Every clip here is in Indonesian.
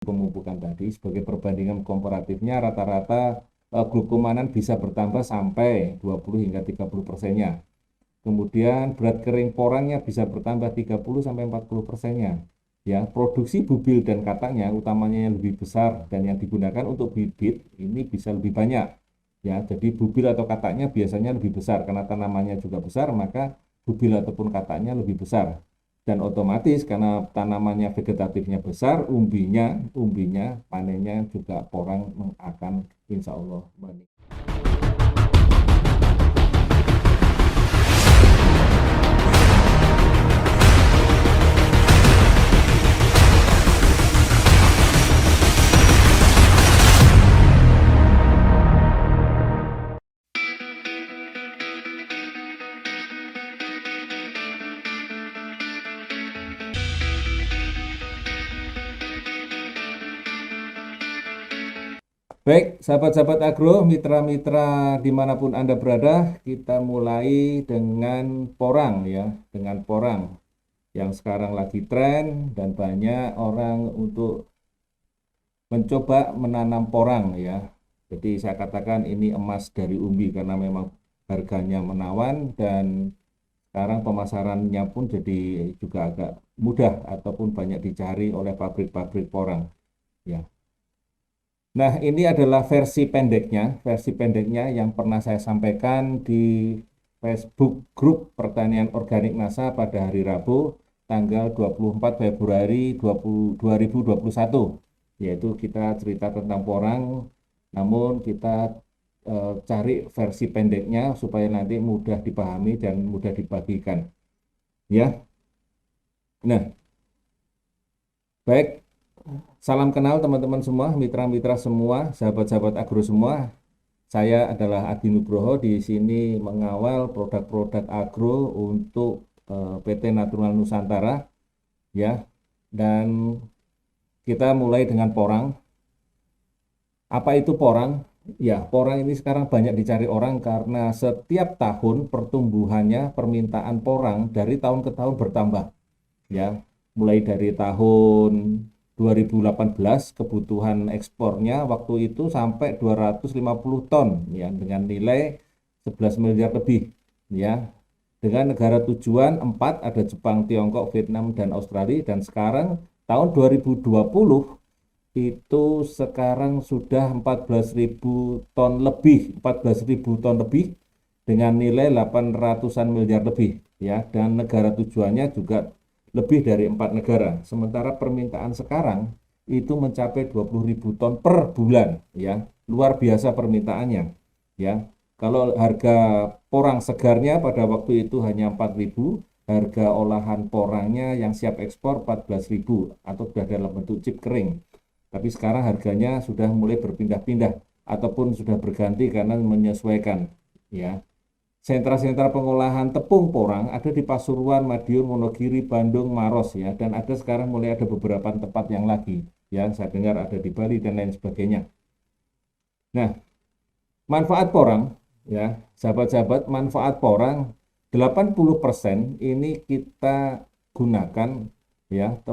pemupukan tadi sebagai perbandingan komparatifnya rata-rata glukomanan bisa bertambah sampai 20 hingga 30%-nya. Kemudian berat kering porangnya bisa bertambah 30 sampai 40%-nya. Ya, produksi bubil dan katangnya utamanya yang lebih besar dan yang digunakan untuk bibit ini bisa lebih banyak. Ya, jadi bubil atau katangnya biasanya lebih besar karena tanamannya juga besar, maka bubil ataupun katangnya lebih besar. Dan otomatis karena tanamannya vegetatifnya besar, umbinya panennya juga porang akan insya Allah meningkat. Baik, sahabat-sahabat agro, mitra-mitra dimanapun Anda berada, kita mulai dengan porang ya, dengan porang yang sekarang lagi tren dan banyak orang untuk mencoba menanam porang ya. Jadi saya katakan ini emas dari umbi karena memang harganya menawan dan sekarang pemasarannya pun jadi juga agak mudah ataupun banyak dicari oleh pabrik-pabrik porang ya. Nah, ini adalah versi pendeknya yang pernah saya sampaikan di Facebook Grup Pertanian Organik NASA pada hari Rabu, tanggal 24 Februari 2021. Yaitu kita cerita tentang porang, namun kita cari versi pendeknya supaya nanti mudah dipahami dan mudah dibagikan. Ya, nah, baik. Salam kenal teman-teman semua, mitra-mitra semua, sahabat-sahabat agro semua. Saya adalah Adi Nugroho, di sini mengawal produk-produk agro untuk PT Natural Nusantara ya. Dan kita mulai dengan porang. Apa itu porang? Ya, porang ini sekarang banyak dicari orang karena setiap tahun pertumbuhannya permintaan porang dari tahun ke tahun bertambah ya. Mulai dari tahun 2018 kebutuhan ekspornya waktu itu sampai 250 ton ya dengan nilai 11 miliar lebih ya. Dengan negara tujuan 4 ada Jepang, Tiongkok, Vietnam dan Australia dan sekarang tahun 2020 itu sekarang sudah 14.000 ton lebih, 14.000 ton lebih dengan nilai 800-an miliar lebih ya dan negara tujuannya juga lebih dari 4 negara. Sementara permintaan sekarang itu mencapai 20.000 ton per bulan ya. Luar biasa permintaannya ya. Kalau harga porang segarnya pada waktu itu hanya 4.000, harga olahan porangnya yang siap ekspor 14.000 atau sudah dalam bentuk chip kering. Tapi sekarang harganya sudah mulai berpindah-pindah ataupun sudah berganti karena menyesuaikan ya. Sentra-sentra pengolahan tepung porang ada di Pasuruan, Madiun, Wonogiri, Bandung, Maros ya, dan ada sekarang mulai ada beberapa tempat yang lagi yang saya dengar ada di Bali dan lain sebagainya. Nah, manfaat porang ya, sahabat-sahabat, manfaat porang 80% ini kita gunakan ya,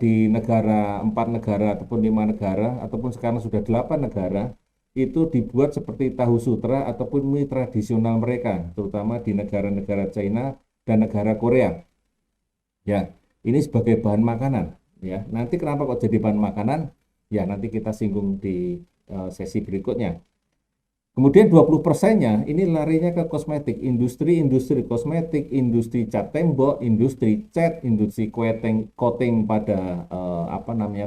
di negara 4 negara ataupun 5 negara ataupun sekarang sudah 8 negara itu dibuat seperti tahu sutra ataupun mie tradisional mereka, terutama di negara-negara China dan negara Korea. Ya, ini sebagai bahan makanan. Ya, nanti kenapa kok jadi bahan makanan? Ya, nanti kita singgung di sesi berikutnya. Kemudian 20%-nya ini larinya ke kosmetik, industri kosmetik, industri cat tembok, industri cat, industri coating pada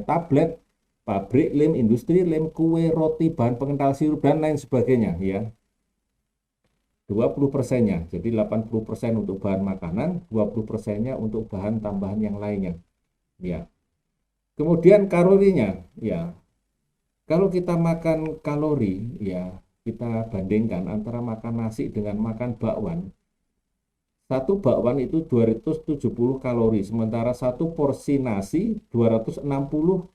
tablet, pabrik lem, industri lem, kue, roti, bahan pengental sirup, dan lain sebagainya ya. 20%-nya, jadi 80% untuk bahan makanan, 20%-nya untuk bahan tambahan yang lainnya. Ya. Kemudian kalorinya, ya. Kalau kita makan kalori, ya, kita bandingkan antara makan nasi dengan makan bakwan. Satu bakwan itu 270 kalori, sementara satu porsi nasi 260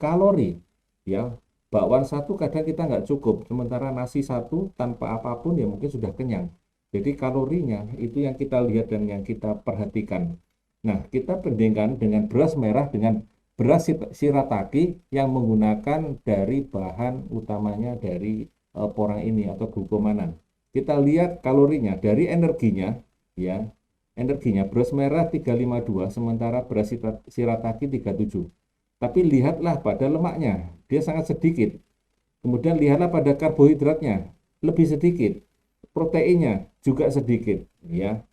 kalori. Ya, bakwan satu kadang kita nggak cukup, sementara nasi satu tanpa apapun ya mungkin sudah kenyang. Jadi kalorinya itu yang kita lihat dan yang kita perhatikan. Nah, kita bandingkan dengan beras merah dengan beras shirataki yang menggunakan dari bahan utamanya dari porang ini atau glukomanan. Kita lihat kalorinya dari energinya, ya, energinya beras merah 352 sementara beras shirataki 37. Tapi lihatlah pada lemaknya, dia sangat sedikit. Kemudian lihatlah pada karbohidratnya, lebih sedikit. Proteinnya juga sedikit, ya.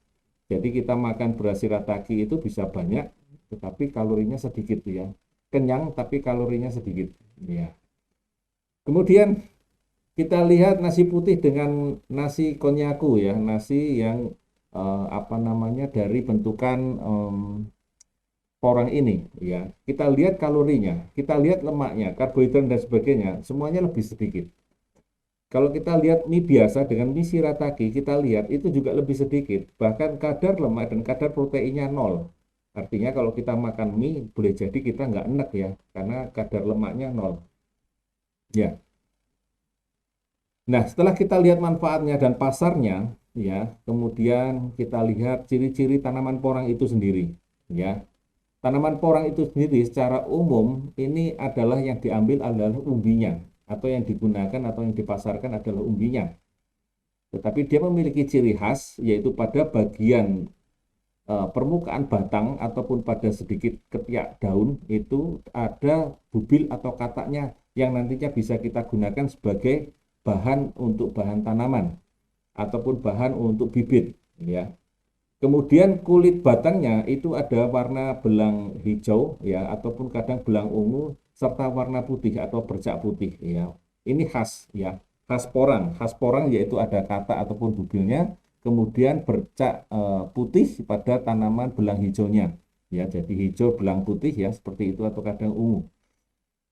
Jadi kita makan beras shirataki itu bisa banyak, tetapi kalorinya sedikit, ya. Kenyang tapi kalorinya sedikit, ya. Kemudian kita lihat nasi putih dengan nasi konnyaku, ya, nasi yang apa namanya dari bentukan porang ini, ya. Kita lihat kalorinya, kita lihat lemaknya, karbohidrat dan sebagainya, semuanya lebih sedikit. Kalau kita lihat mie biasa dengan mie shirataki, kita lihat itu juga lebih sedikit. Bahkan kadar lemak dan kadar proteinnya nol. Artinya kalau kita makan mie, boleh jadi kita nggak enak, ya, karena kadar lemaknya nol. Ya. Nah, setelah kita lihat manfaatnya dan pasarnya, ya, kemudian kita lihat ciri-ciri tanaman porang itu sendiri, ya. Tanaman porang itu sendiri secara umum ini adalah yang diambil adalah umbinya, atau yang digunakan atau yang dipasarkan adalah umbinya. Tetapi dia memiliki ciri khas, yaitu pada bagian permukaan batang ataupun pada sedikit ketiak daun itu ada bubil atau kataknya yang nantinya bisa kita gunakan sebagai bahan untuk bahan tanaman ataupun bahan untuk bibit, ya. Kemudian kulit batangnya itu ada warna belang hijau, ya, ataupun kadang belang ungu serta warna putih atau bercak putih, ya. Ini khas, ya, khas porang. Khas porang yaitu ada katak ataupun bubilnya, kemudian bercak putih pada tanaman belang hijaunya, ya. Jadi hijau belang putih, ya, seperti itu atau kadang ungu.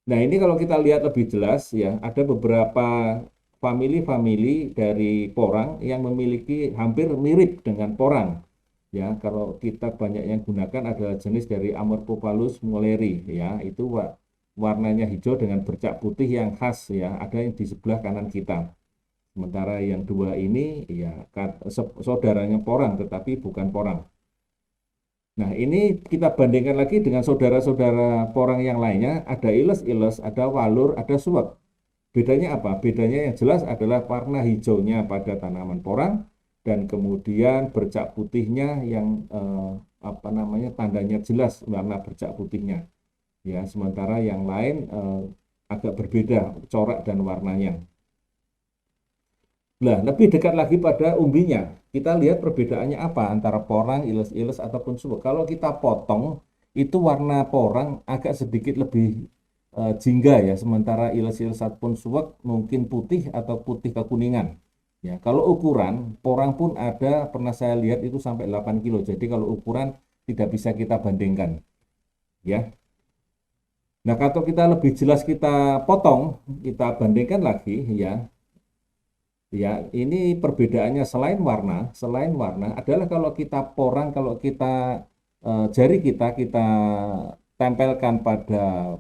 Nah, ini kalau kita lihat lebih jelas, ya, ada beberapa famili-famili dari porang yang memiliki hampir mirip dengan porang. Ya, kalau kita banyak yang gunakan adalah jenis dari Amorphophallus mulleri, ya, itu warnanya hijau dengan bercak putih yang khas, ya, ada yang di sebelah kanan kita. Sementara yang dua ini, ya, saudaranya porang tetapi bukan porang. Nah, ini kita bandingkan lagi dengan saudara-saudara porang yang lainnya, ada iles-iles, ada walur, ada suwak. Bedanya apa? Bedanya yang jelas adalah warna hijaunya pada tanaman porang dan kemudian bercak putihnya yang apa namanya tandanya jelas warna bercak putihnya. Ya, sementara yang lain agak berbeda corak dan warnanya. Nah, lebih dekat lagi pada umbinya. Kita lihat perbedaannya apa antara porang, iles-iles ataupun suwak. Kalau kita potong, itu warna porang agak sedikit lebih jingga, ya, sementara iles-iles ataupun suwak mungkin putih atau putih kekuningan. Ya, kalau ukuran porang pun ada pernah saya lihat itu sampai 8 kilo. Jadi kalau ukuran tidak bisa kita bandingkan, ya. Nah, kalau kita lebih jelas kita potong, kita bandingkan lagi, ya. Ya, ini perbedaannya selain warna adalah kalau kita porang, kalau kita jari kita tempelkan pada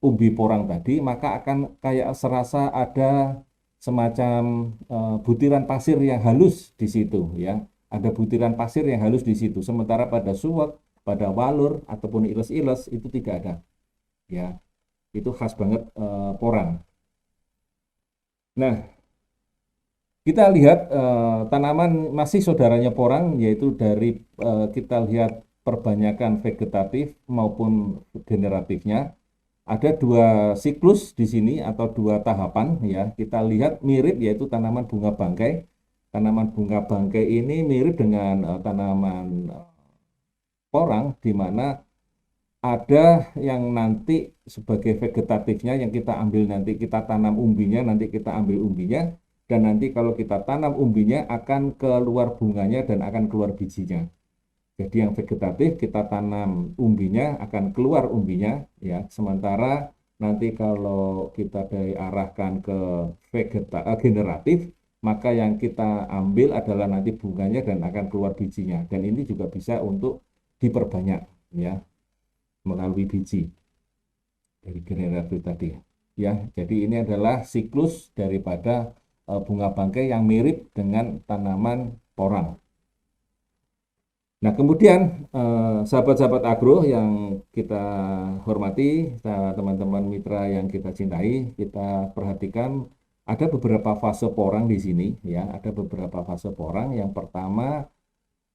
umbi porang tadi, maka akan kayak serasa ada semacam butiran pasir yang halus di situ, ya. Ada butiran pasir yang halus di situ. Sementara pada suwak, pada walur ataupun iles-iles itu tidak ada, ya. Itu khas banget porang. Nah, kita lihat tanaman masih saudaranya porang, yaitu dari kita lihat perbanyakan vegetatif maupun generatifnya. Ada dua siklus di sini atau dua tahapan, ya. Kita lihat mirip yaitu tanaman bunga bangkai. Tanaman bunga bangkai ini mirip dengan tanaman porang, di mana ada yang nanti sebagai vegetatifnya yang kita ambil nanti kita tanam umbinya, nanti kita ambil umbinya, dan nanti kalau kita tanam umbinya akan keluar bunganya dan akan keluar bijinya. Jadi yang vegetatif kita tanam umbinya akan keluar umbinya, ya. Sementara nanti kalau kita diarahkan ke generatif, maka yang kita ambil adalah nanti bunganya dan akan keluar bijinya. Dan ini juga bisa untuk diperbanyak, ya, melalui biji dari generatif tadi, ya. Jadi ini adalah siklus daripada bunga bangkai yang mirip dengan tanaman porang. Nah, kemudian sahabat-sahabat agro yang kita hormati, teman-teman mitra yang kita cintai, kita perhatikan ada beberapa fase porang di sini ya, ada beberapa fase porang. Yang pertama,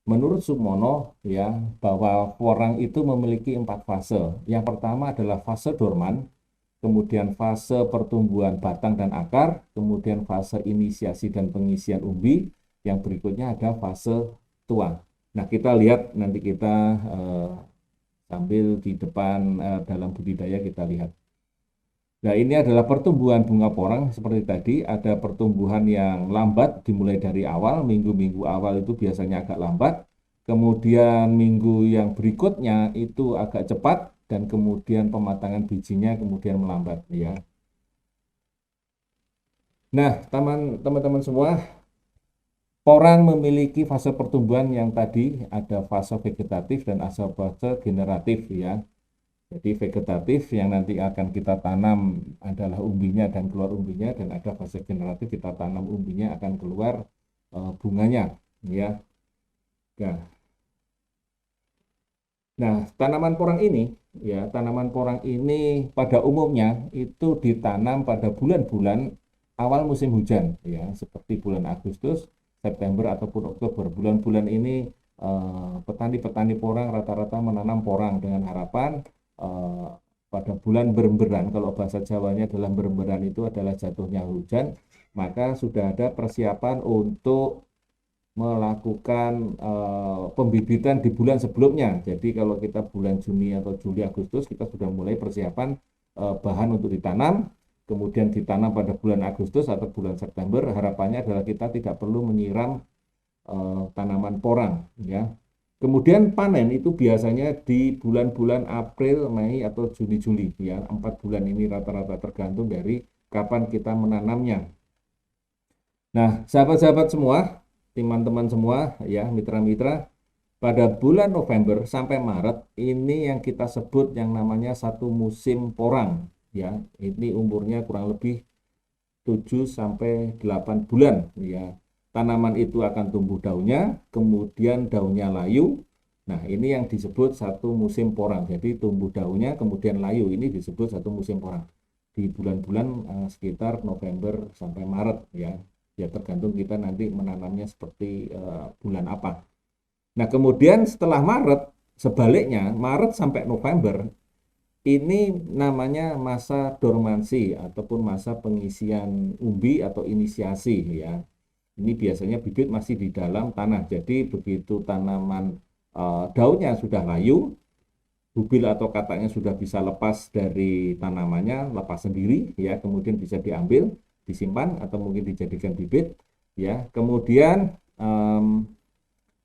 menurut Sukmono ya, bahwa porang itu memiliki 4 fase. Yang pertama adalah fase dorman, kemudian fase pertumbuhan batang dan akar, kemudian fase inisiasi dan pengisian umbi, yang berikutnya ada fase tua. Nah, kita lihat nanti kita sambil di depan dalam budidaya kita lihat. Nah, ini adalah pertumbuhan bunga porang seperti tadi, ada pertumbuhan yang lambat dimulai dari awal, minggu-minggu awal itu biasanya agak lambat, kemudian minggu yang berikutnya itu agak cepat, dan kemudian pematangan bijinya kemudian melambat ya. Nah, teman-teman semua, porang memiliki fase pertumbuhan yang tadi ada fase vegetatif dan fase generatif ya. Jadi vegetatif yang nanti akan kita tanam adalah umbinya dan keluar umbinya, dan ada fase generatif kita tanam umbinya akan keluar bunganya ya. Nah, tanaman porang ini ya, tanaman porang ini pada umumnya itu ditanam pada bulan-bulan awal musim hujan ya, seperti bulan Agustus, September ataupun Oktober. Bulan-bulan ini petani-petani porang rata-rata menanam porang dengan harapan pada bulan beremberan, kalau bahasa Jawanya adalah beremberan, itu adalah jatuhnya hujan, maka sudah ada persiapan untuk melakukan pembibitan di bulan sebelumnya. Jadi kalau kita bulan Juni atau Juli Agustus, kita sudah mulai persiapan bahan untuk ditanam, kemudian ditanam pada bulan Agustus atau bulan September. Harapannya adalah kita tidak perlu menyiram tanaman porang ya. Kemudian panen itu biasanya di bulan-bulan April, Mei atau Juni, Juli ya. 4 bulan ini rata-rata tergantung dari kapan kita menanamnya. Nah, sahabat-sahabat semua, teman-teman semua ya, mitra-mitra, pada bulan November sampai Maret ini yang kita sebut yang namanya satu musim porang ya. Ini umurnya kurang lebih 7 sampai 8 bulan ya. Tanaman itu akan tumbuh daunnya, kemudian daunnya layu. Nah, ini yang disebut satu musim porang. Jadi tumbuh daunnya kemudian layu, ini disebut satu musim porang di bulan-bulan sekitar November sampai Maret ya. Ya tergantung kita nanti menanamnya seperti bulan apa. Nah, kemudian setelah Maret, sebaliknya Maret sampai November ini namanya masa dormansi ataupun masa pengisian umbi atau inisiasi ya. Ini biasanya bibit masih di dalam tanah. Jadi begitu tanaman daunnya sudah layu, bubil atau kataknya sudah bisa lepas dari tanamannya, lepas sendiri ya, kemudian bisa diambil, disimpan atau mungkin dijadikan bibit ya. Kemudian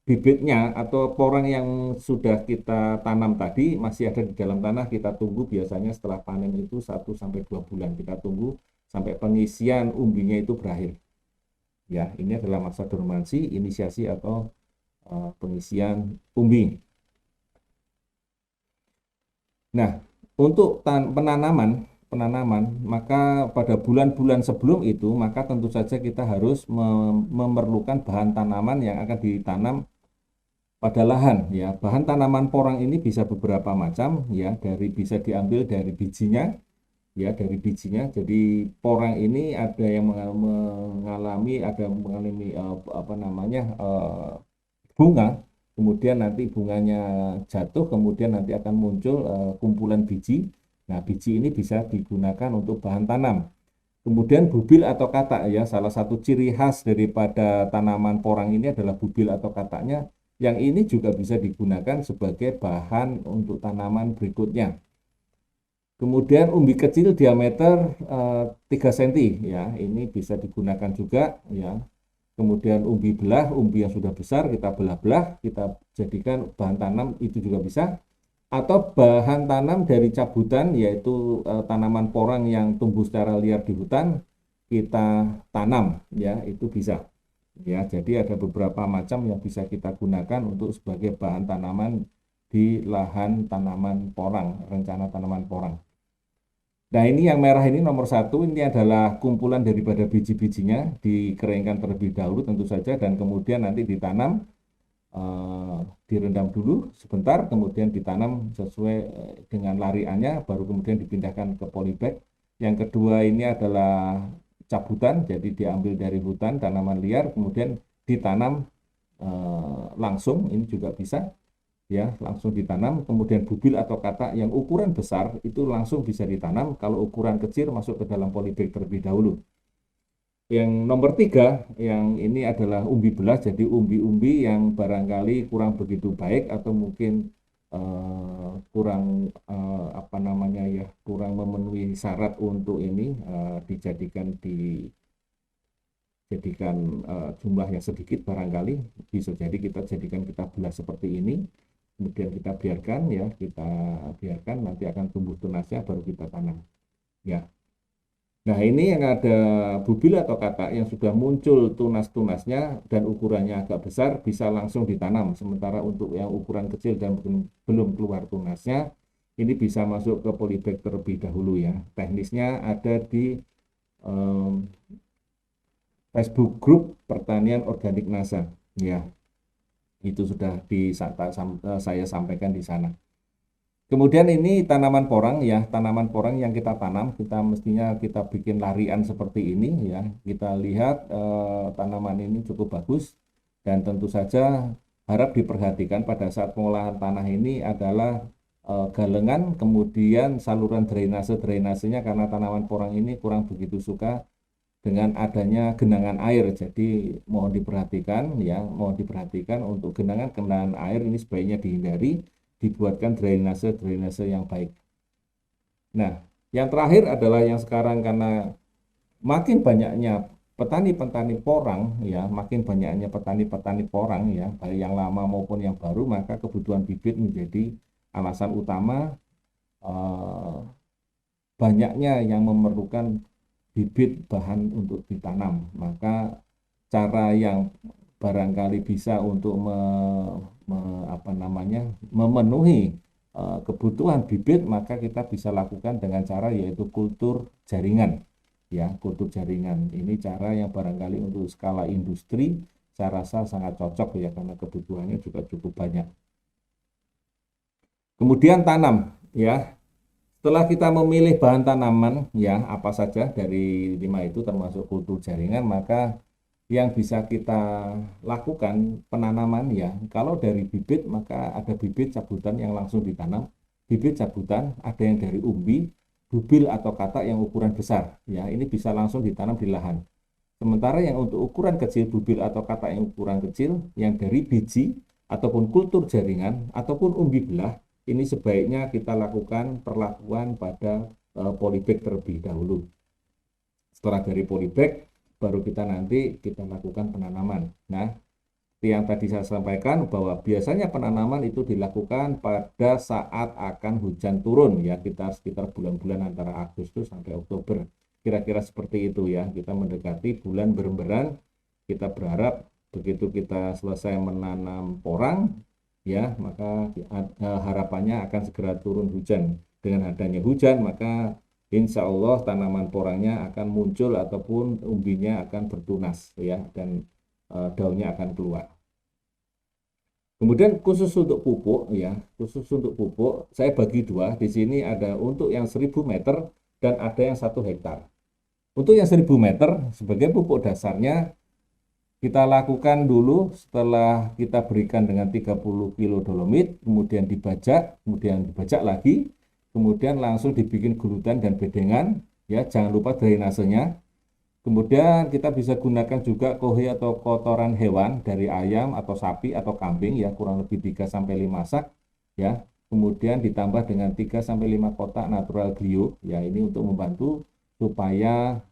bibitnya atau porang yang sudah kita tanam tadi masih ada di dalam tanah, kita tunggu biasanya setelah panen itu 1-2 bulan, kita tunggu sampai pengisian umbinya itu berakhir ya. Ini adalah masa dormansi, inisiasi atau pengisian umbi. Nah, untuk penanaman, maka pada bulan-bulan sebelum itu, maka tentu saja kita harus memerlukan bahan tanaman yang akan ditanam pada lahan ya. Bahan tanaman porang ini bisa beberapa macam ya, bisa diambil dari bijinya ya, dari bijinya. Jadi porang ini ada yang mengalami apa namanya bunga, kemudian nanti bunganya jatuh, kemudian nanti akan muncul kumpulan biji. Nah, biji ini bisa digunakan untuk bahan tanam. Kemudian bubil atau katak ya, salah satu ciri khas daripada tanaman porang ini adalah bubil atau kataknya, yang ini juga bisa digunakan sebagai bahan untuk tanaman berikutnya. Kemudian umbi kecil diameter 3 cm ya, ini bisa digunakan juga ya. Kemudian umbi belah, umbi yang sudah besar kita belah-belah, kita jadikan bahan tanam, itu juga bisa. Atau bahan tanam dari cabutan, yaitu tanaman porang yang tumbuh secara liar di hutan, kita tanam ya, itu bisa. Ya, jadi ada beberapa macam yang bisa kita gunakan untuk sebagai bahan tanaman di lahan tanaman porang, rencana tanaman porang. Nah, ini yang merah ini nomor 1, ini adalah kumpulan daripada biji-bijinya, dikeringkan terlebih dahulu tentu saja, dan kemudian nanti ditanam direndam dulu sebentar, kemudian ditanam sesuai dengan lariannya, baru kemudian dipindahkan ke polybag. Yang kedua ini adalah cabutan, jadi diambil dari hutan tanaman liar, kemudian ditanam langsung, ini juga bisa ya, langsung ditanam. Kemudian bubil atau katak yang ukuran besar itu langsung bisa ditanam, kalau ukuran kecil masuk ke dalam polybag terlebih dahulu. Yang nomor 3, yang ini adalah umbi belas, jadi umbi-umbi yang barangkali kurang begitu baik atau mungkin kurang apa namanya ya, kurang memenuhi syarat untuk ini dijadikan jumlah yang sedikit, barangkali bisa jadi kita belas seperti ini, kemudian kita biarkan nanti akan tumbuh tunasnya, baru kita tanam ya. Nah, ini yang ada bubil atau katak yang sudah muncul tunas-tunasnya dan ukurannya agak besar, bisa langsung ditanam. Sementara untuk yang ukuran kecil dan belum keluar tunasnya, ini bisa masuk ke polybag terlebih dahulu ya. Teknisnya ada di Facebook Group Pertanian Organik NASA ya. Itu sudah saya sampaikan di sana. Kemudian ini tanaman porang ya, tanaman porang yang kita tanam, kita mestinya kita bikin larian seperti ini ya. Kita lihat tanaman ini cukup bagus, dan tentu saja harap diperhatikan pada saat pengolahan tanah ini adalah galengan, kemudian saluran drainasenya, karena tanaman porang ini kurang begitu suka dengan adanya genangan air. Jadi mohon diperhatikan ya, mohon diperhatikan untuk genangan air ini sebaiknya dihindari, dibuatkan drainase yang baik. Nah, yang terakhir adalah yang sekarang, karena makin banyaknya petani-petani porang ya, makin banyaknya petani-petani porang ya, baik yang lama maupun yang baru, maka kebutuhan bibit menjadi alasan utama banyaknya yang memerlukan bibit bahan untuk ditanam. Maka cara yang barangkali bisa untuk memenuhi kebutuhan bibit, maka kita bisa lakukan dengan cara yaitu kultur jaringan ya. Kultur jaringan ini cara yang barangkali untuk skala industri saya rasa sangat cocok ya, karena kebutuhannya juga cukup banyak. Kemudian tanam ya. Setelah kita memilih bahan tanaman ya, apa saja dari 5 itu termasuk kultur jaringan, maka yang bisa kita lakukan penanaman ya, kalau dari bibit maka ada bibit cabutan yang langsung ditanam, bibit cabutan ada yang dari umbi, bubil atau katak yang ukuran besar ya, ini bisa langsung ditanam di lahan. Sementara yang untuk ukuran kecil, bubil atau katak yang ukuran kecil, yang dari biji ataupun kultur jaringan ataupun umbi belah, ini sebaiknya kita lakukan perlakuan pada polybag terlebih dahulu. Setelah dari polybag, baru kita lakukan penanaman. Nah, yang tadi saya sampaikan bahwa biasanya penanaman itu dilakukan pada saat akan hujan turun ya, kita sekitar bulan-bulan antara Agustus sampai Oktober. Kira-kira seperti itu ya, kita mendekati bulan beremberan, kita berharap begitu kita selesai menanam porang ya, maka harapannya akan segera turun hujan. Dengan adanya hujan, maka insya Allah tanaman porangnya akan muncul ataupun umbinya akan bertunas ya, dan daunnya akan keluar. Kemudian khusus untuk pupuk ya, saya bagi dua. Di sini ada untuk yang 1000 meter dan ada yang 1 hektar. Untuk yang 1000 meter sebagai pupuk dasarnya, kita lakukan dulu setelah kita berikan dengan 30 kilo dolomit, kemudian dibajak lagi, kemudian langsung dibikin guludan dan bedengan ya, jangan lupa drainasenya. Kemudian kita bisa gunakan juga kohe atau kotoran hewan dari ayam atau sapi atau kambing ya, kurang lebih 3-5 sak ya. Kemudian ditambah dengan 3-5 kotak natural glio ya, ini untuk membantu supaya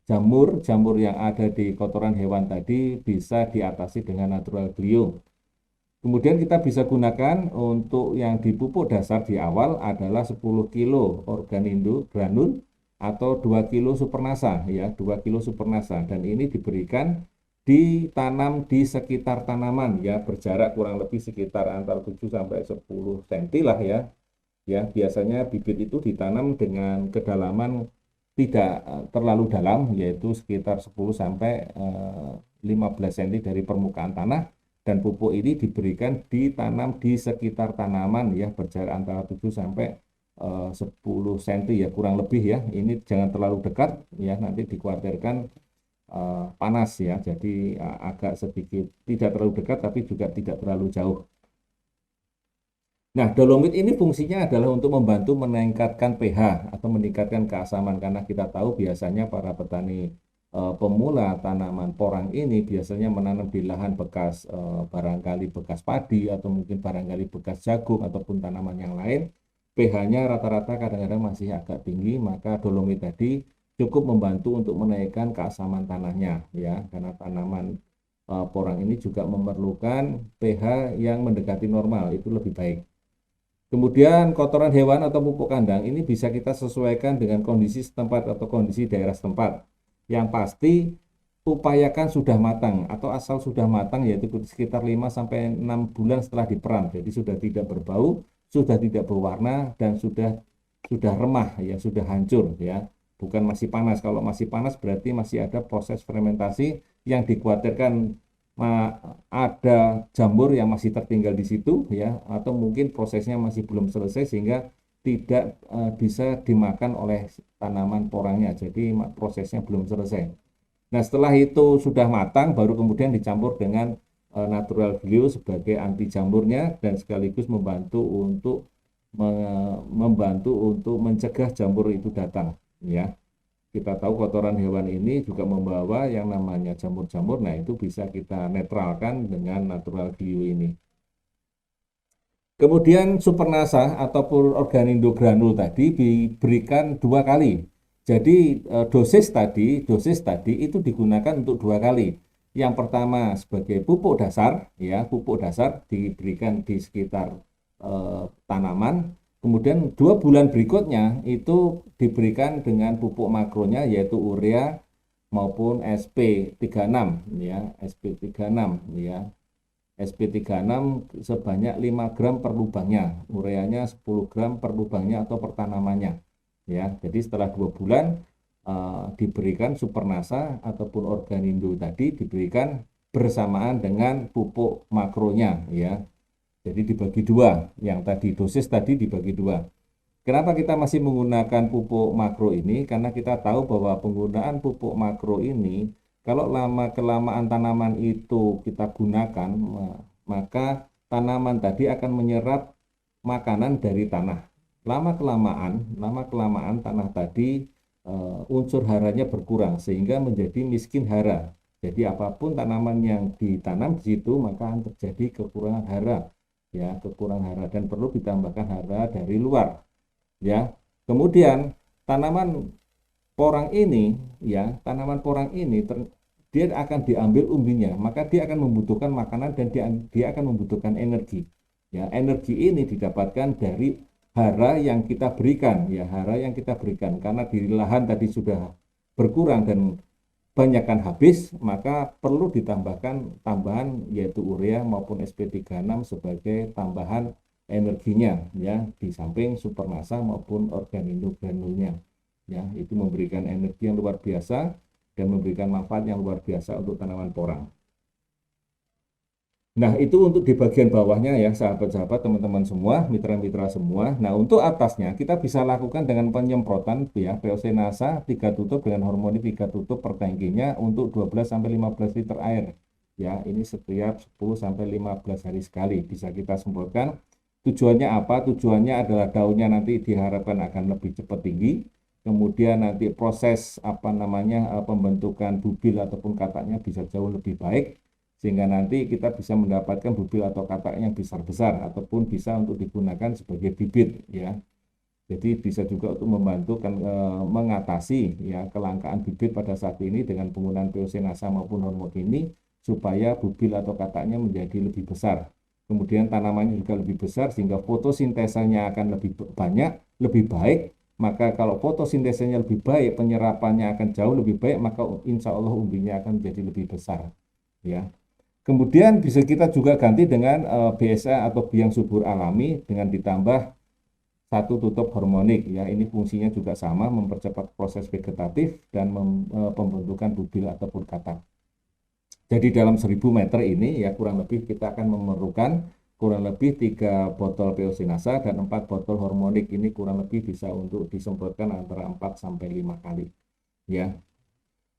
jamur yang ada di kotoran hewan tadi bisa diatasi dengan natural glio. Kemudian kita bisa gunakan untuk yang di pupuk dasar di awal adalah 10 kilo Organindo granul atau 2 kilo Supernasa ya, 2 kilo Supernasa, dan ini diberikan ditanam di sekitar tanaman ya, berjarak kurang lebih sekitar antara 7-10 cm lah ya. Ya, biasanya bibit itu ditanam dengan kedalaman tidak terlalu dalam, yaitu sekitar 10-15 cm dari permukaan tanah, dan pupuk ini diberikan ditanam di sekitar tanaman ya, berjarak antara 7 sampai 10 cm ya, kurang lebih ya. Ini jangan terlalu dekat ya, nanti dikhawatirkan panas ya. Jadi agak sedikit tidak terlalu dekat tapi juga tidak terlalu jauh. Nah, dolomit ini fungsinya adalah untuk membantu meningkatkan pH atau meningkatkan keasaman, karena kita tahu biasanya para petani pemula tanaman porang ini biasanya menanam di lahan bekas, barangkali bekas padi atau mungkin barangkali bekas jagung ataupun tanaman yang lain. pH-nya rata-rata kadang-kadang masih agak tinggi, maka dolomit tadi cukup membantu untuk menaikkan keasaman tanahnya ya, karena tanaman porang ini juga memerlukan pH yang mendekati normal, itu lebih baik. Kemudian kotoran hewan atau pupuk kandang ini bisa kita sesuaikan dengan kondisi setempat atau kondisi daerah setempat. Yang pasti upayakan sudah matang atau asal sudah matang, yaitu sekitar 5-6 bulan setelah diperam. Jadi sudah tidak berbau, sudah tidak berwarna, dan sudah remah ya, sudah hancur ya. Bukan masih panas. Kalau masih panas berarti masih ada proses fermentasi yang dikhawatirkan ada jamur yang masih tertinggal di situ ya, atau mungkin prosesnya masih belum selesai sehingga tidak bisa dimakan oleh tanaman porangnya. Jadi prosesnya belum selesai. Nah, setelah itu sudah matang baru kemudian dicampur dengan natural glue sebagai anti jamurnya dan sekaligus membantu untuk mencegah jamur itu datang ya. Kita tahu kotoran hewan ini juga membawa yang namanya jamur-jamur, nah itu bisa kita netralkan dengan natural glue ini. Kemudian supernasa ataupun organindo granul tadi diberikan 2 kali. Jadi dosis tadi itu digunakan untuk 2 kali. Yang pertama sebagai pupuk dasar, ya pupuk dasar diberikan di sekitar tanaman. Kemudian 2 bulan berikutnya itu diberikan dengan pupuk makronya yaitu urea maupun SP36 ya, SP36 ya. SP36 sebanyak 5 gram per lubangnya, ureanya 10 gram per lubangnya atau per tanamannya ya. Jadi setelah 2 bulan diberikan supernasa ataupun organindo tadi diberikan bersamaan dengan pupuk makronya ya. Jadi dibagi 2, yang tadi dosis tadi dibagi 2. Kenapa kita masih menggunakan pupuk makro ini? Karena kita tahu bahwa penggunaan pupuk makro ini, kalau lama-kelamaan tanaman itu kita gunakan, maka tanaman tadi akan menyerap makanan dari tanah. Lama-kelamaan tanah tadi unsur haranya berkurang sehingga menjadi miskin hara. Jadi apapun tanaman yang ditanam di situ maka akan terjadi kekurangan hara. Ya, kekurangan hara dan perlu ditambahkan hara dari luar ya. Kemudian tanaman porang ini ya, dia akan diambil umbinya, maka dia akan membutuhkan makanan dan dia akan membutuhkan energi ya. Energi ini didapatkan dari hara yang kita berikan ya, karena di lahan tadi sudah berkurang dan banyakkan habis, maka perlu ditambahkan tambahan yaitu urea maupun SP36 sebagai tambahan energinya ya, di samping supernasa maupun organindo granulnya ya. Itu memberikan energi yang luar biasa dan memberikan manfaat yang luar biasa untuk tanaman porang. Nah, itu untuk di bagian bawahnya ya, sahabat-sahabat, teman-teman semua, mitra-mitra semua. Nah, untuk atasnya kita bisa lakukan dengan penyemprotan ya, VOC NASA 3 tutup dengan hormonik 3 tutup per tangkinya untuk 12-15 liter air. Ya, ini setiap 10-15 hari sekali bisa kita semprotkan. Tujuannya apa? Tujuannya adalah daunnya nanti diharapkan akan lebih cepat tinggi. Kemudian nanti proses pembentukan bubil ataupun kataknya bisa jauh lebih baik, sehingga nanti kita bisa mendapatkan bubil atau katak yang besar-besar ataupun bisa untuk digunakan sebagai bibit ya. Jadi bisa juga untuk membantu mengatasi ya kelangkaan bibit pada saat ini dengan penggunaan VOC NASA maupun hormon ini supaya bubil atau kataknya menjadi lebih besar. Kemudian tanamannya juga lebih besar sehingga fotosintesanya akan lebih banyak, lebih baik. Maka kalau fotosintesanya lebih baik, penyerapannya akan jauh lebih baik, maka insya Allah umbinya akan menjadi lebih besar ya. Kemudian bisa kita juga ganti dengan BSA atau biang subur alami dengan ditambah 1 tutup hormonik ya. Ini fungsinya juga sama, mempercepat proses vegetatif dan pembentukan bubil ataupun katak. Jadi dalam 1000 meter ini ya kurang lebih kita akan memerlukan kurang lebih 3 botol POC-NASA dan 4 botol hormonik. Ini kurang lebih bisa untuk disemprotkan antara 4 sampai 5 kali ya.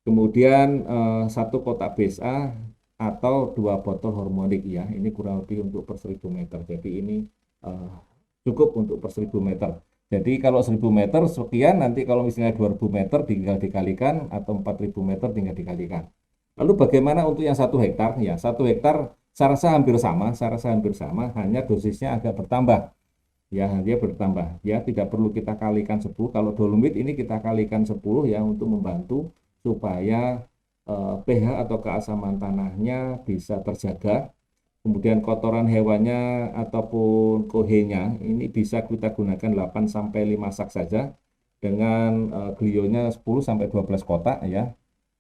Kemudian 1 kotak BSA atau 2 botol hormonik ya. Ini kurang lebih untuk per 1000 meter. Jadi ini eh, cukup untuk per 1000 meter. Jadi kalau 1000 meter sekian, nanti kalau misalnya 2000 meter tinggal dikalikan atau 4000 meter tinggal dikalikan. Lalu bagaimana untuk yang 1 hektar? Ya, 1 hektar saya rasa hampir sama, hanya dosisnya agak bertambah. Ya, dia bertambah. Ya, tidak perlu kita kalikan 10. Kalau dolomit ini kita kalikan 10 ya untuk membantu supaya pH atau keasaman tanahnya bisa terjaga. Kemudian kotoran hewannya ataupun kohenya ini bisa kita gunakan 8 sampai 5 sak saja dengan glionya 10 sampai 12 kotak ya.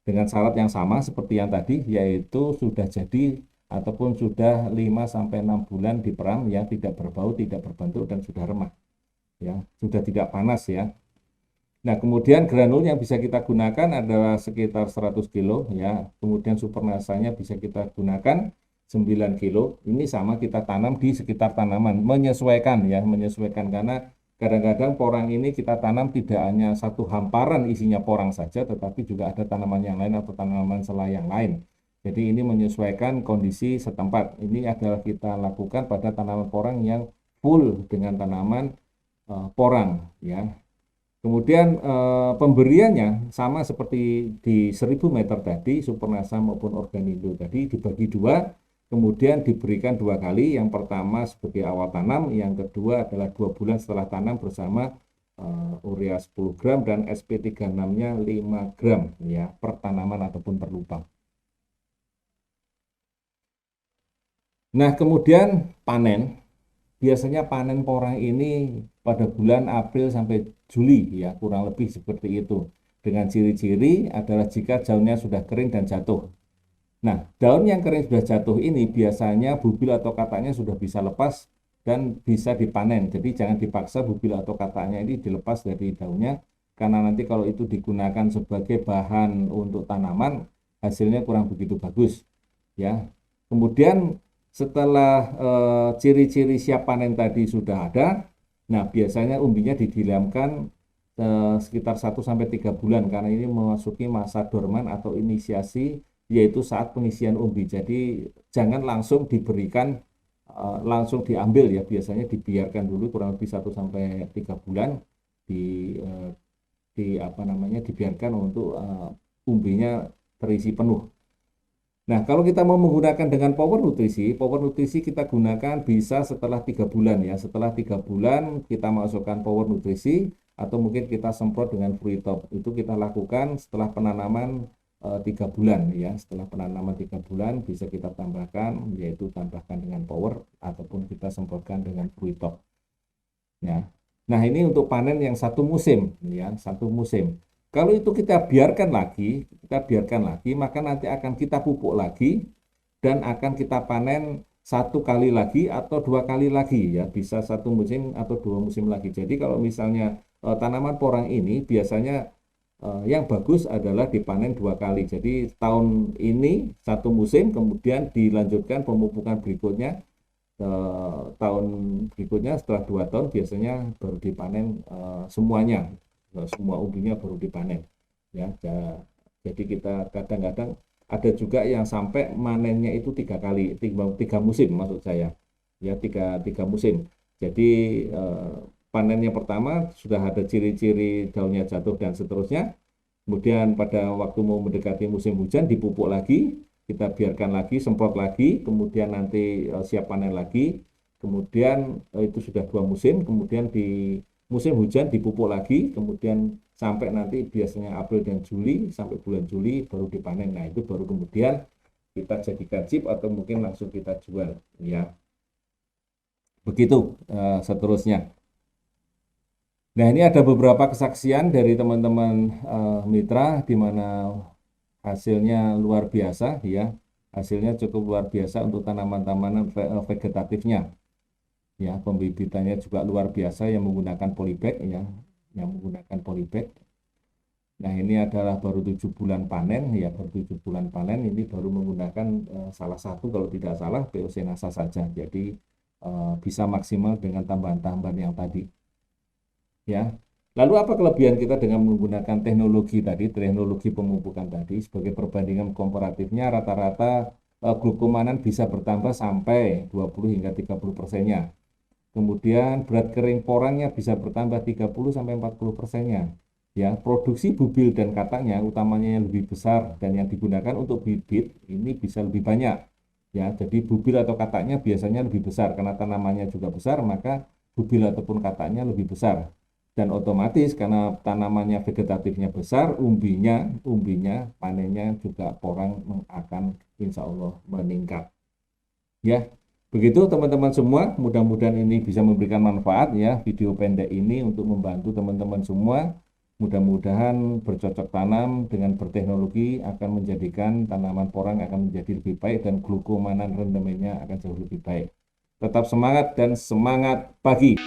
Dengan syarat yang sama seperti yang tadi yaitu sudah jadi ataupun sudah 5 sampai 6 bulan diperam ya, tidak berbau, tidak berbentuk dan sudah remah. Ya, sudah tidak panas ya. Nah, kemudian granul yang bisa kita gunakan adalah sekitar 100 kilo ya. Kemudian supernasanya bisa kita gunakan 9 kilo. Ini sama kita tanam di sekitar tanaman, menyesuaikan ya, menyesuaikan karena kadang-kadang porang ini kita tanam tidak hanya satu hamparan isinya porang saja, tetapi juga ada tanaman yang lain atau tanaman selai yang lain. Jadi ini menyesuaikan kondisi setempat. Ini adalah kita lakukan pada tanaman porang yang full dengan tanaman porang ya. Kemudian pemberiannya sama seperti di 1000 meter tadi, Supernasa maupun Organindo tadi dibagi dua, kemudian diberikan 2 kali. Yang pertama sebagai awal tanam, yang kedua adalah 2 bulan setelah tanam bersama urea 10 gram dan SP36-nya 5 gram ya per tanaman ataupun per lubang. Nah, kemudian panen. Biasanya panen porang ini pada bulan April sampai Juli ya, kurang lebih seperti itu. Dengan ciri-ciri adalah jika daunnya sudah kering dan jatuh. Nah, daun yang kering sudah jatuh ini biasanya bubil atau katanya sudah bisa lepas dan bisa dipanen. Jadi jangan dipaksa bubil atau katanya ini dilepas dari daunnya karena nanti kalau itu digunakan sebagai bahan untuk tanaman hasilnya kurang begitu bagus ya. Kemudian setelah ciri-ciri siap panen tadi sudah ada, nah biasanya umbinya didiamkan sekitar 1 sampai 3 bulan karena ini memasuki masa dorman atau inisiasi yaitu saat pengisian umbi. Jadi jangan langsung diberikan langsung diambil ya, biasanya dibiarkan dulu kurang lebih 1 sampai 3 bulan di eh, apa namanya dibiarkan untuk umbinya terisi penuh. Nah, kalau kita mau menggunakan dengan power nutrisi kita gunakan bisa setelah 3 bulan ya. Setelah 3 bulan kita masukkan power nutrisi atau mungkin kita semprot dengan Fruitop. Itu kita lakukan setelah penanaman 3 bulan ya. Setelah penanaman 3 bulan bisa kita tambahkan, yaitu tambahkan dengan power ataupun kita semprotkan dengan Fruitop. Ya. Nah, ini untuk panen yang satu musim ya, satu musim. Kalau itu kita biarkan lagi, maka nanti akan kita pupuk lagi dan akan kita panen 1 kali lagi atau 2 kali lagi ya, bisa 1 musim atau 2 musim lagi. Jadi kalau misalnya tanaman porang ini biasanya yang bagus adalah dipanen 2 kali. Jadi tahun ini 1 musim, kemudian dilanjutkan pemupukan berikutnya tahun berikutnya setelah 2 tahun biasanya baru dipanen semuanya. Semua umbinya baru dipanen ya. Jadi kita kadang-kadang ada juga yang sampai manennya itu 3 kali, 3 musim maksud saya ya, tiga musim. Jadi panen yang pertama sudah ada ciri-ciri daunnya jatuh dan seterusnya, kemudian pada waktu mau mendekati musim hujan dipupuk lagi, kita biarkan lagi, semprot lagi, kemudian nanti siap panen lagi, kemudian itu sudah 2 musim, kemudian di musim hujan dipupuk lagi, kemudian sampai nanti biasanya April dan Juli, sampai bulan Juli baru dipanen. Nah, itu baru kemudian kita jadikan chip atau mungkin langsung kita jual ya. Begitu seterusnya. Nah, ini ada beberapa kesaksian dari teman-teman mitra di mana hasilnya luar biasa ya. Hasilnya cukup luar biasa untuk tanaman-tanaman vegetatifnya. Ya, pembibitannya juga luar biasa yang menggunakan polybag ya, yang menggunakan polybag. Nah, ini adalah baru 7 bulan panen, ya baru 7 bulan panen, ini baru menggunakan salah satu kalau tidak salah POC NASA saja. Jadi bisa maksimal dengan tambahan-tambahan yang tadi. Ya. Lalu apa kelebihan kita dengan menggunakan teknologi tadi, teknologi pemupukan tadi, sebagai perbandingan komparatifnya rata-rata glukomanan bisa bertambah sampai 20 hingga 30%-nya. Kemudian berat kering porangnya bisa bertambah 30 sampai 40%-nya. Ya, produksi bubil dan katangnya utamanya yang lebih besar dan yang digunakan untuk bibit ini bisa lebih banyak. Ya, jadi bubil atau katangnya biasanya lebih besar karena tanamannya juga besar, maka bubil ataupun katangnya lebih besar. Dan otomatis karena tanamannya vegetatifnya besar, umbinya panennya juga porang akan insya Allah meningkat. Ya, begitu teman-teman semua, mudah-mudahan ini bisa memberikan manfaat ya, video pendek ini untuk membantu teman-teman semua. Mudah-mudahan bercocok tanam dengan berteknologi akan menjadikan tanaman porang akan menjadi lebih baik dan glukomanan rendemennya akan jauh lebih baik. Tetap semangat dan semangat pagi.